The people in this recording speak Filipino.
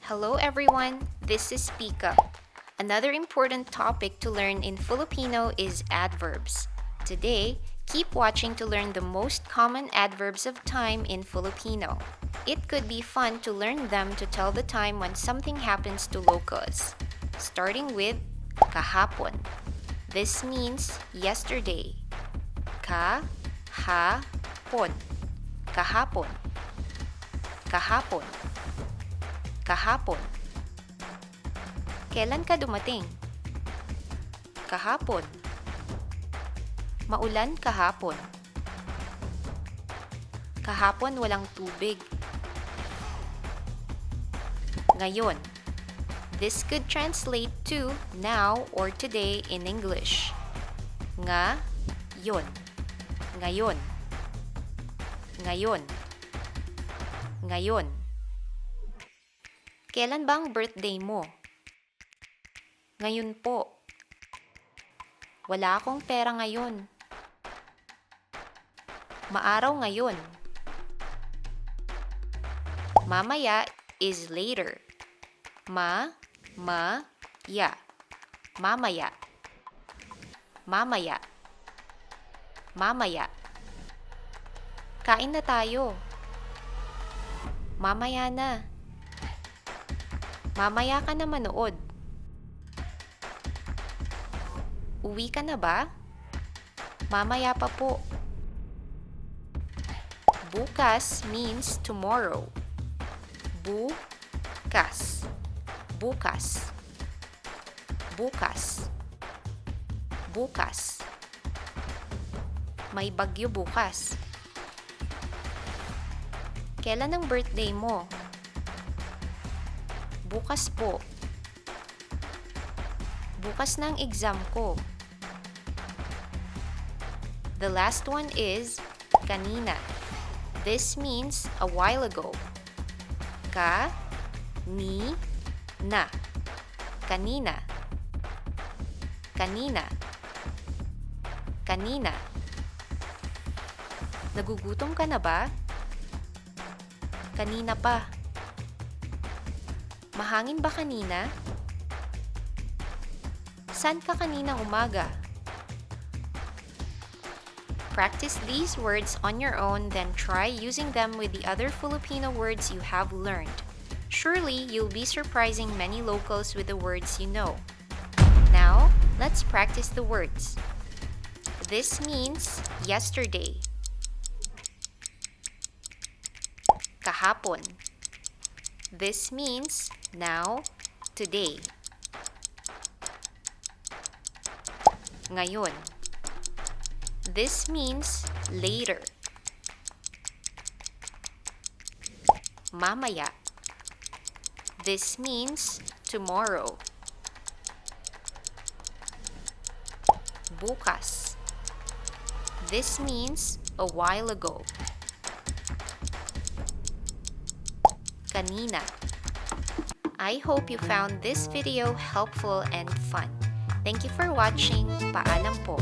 Hello everyone, this is SpeakUP. Another important topic to learn in Filipino is adverbs. Today, keep watching to learn the most common adverbs of time in Filipino. It could be fun to learn them to tell the time when something happens to locals. Starting with kahapon. This means yesterday. Kahapon. Kahapon. Kahapon. Kahapon. Kailan ka dumating? Kahapon. Maulan kahapon. Kahapon walang tubig. Ngayon. This could translate to now or today in English. Ngayon. Ngayon. Ngayon. Ngayon. Kailan ba ang birthday mo? Ngayon po. Wala akong pera ngayon. Maaraw ngayon. Mamaya is later. Ma-ma-ya. Mamaya. Mamaya. Mamaya. Kain na tayo. Mamaya na. Mamaya ka na manood. Uwi ka na ba? Mamaya pa po. Bukas means tomorrow. Bukas. Bukas. Bukas. Bukas. May bagyo bukas. Kailan ang birthday mo? Bukas po. Bukas na ang exam ko. The last one is kanina. This means a while ago. Ka-ni-na. Kanina. Kanina. Kanina. Nagugutom ka na ba? Kanina pa. Mahangin ba kanina? Saan ka kaninang umaga? Practice these words on your own, then try using them with the other Filipino words you have learned. Surely, you'll be surprising many locals with the words you know. Now, let's practice the words. This means yesterday. Kahapon. This means now, today. Ngayon. This means later. Mamaya. This means tomorrow. Bukas. This means a while ago. Kanina. I hope you found this video helpful and fun. Thank you for watching. Paalam po.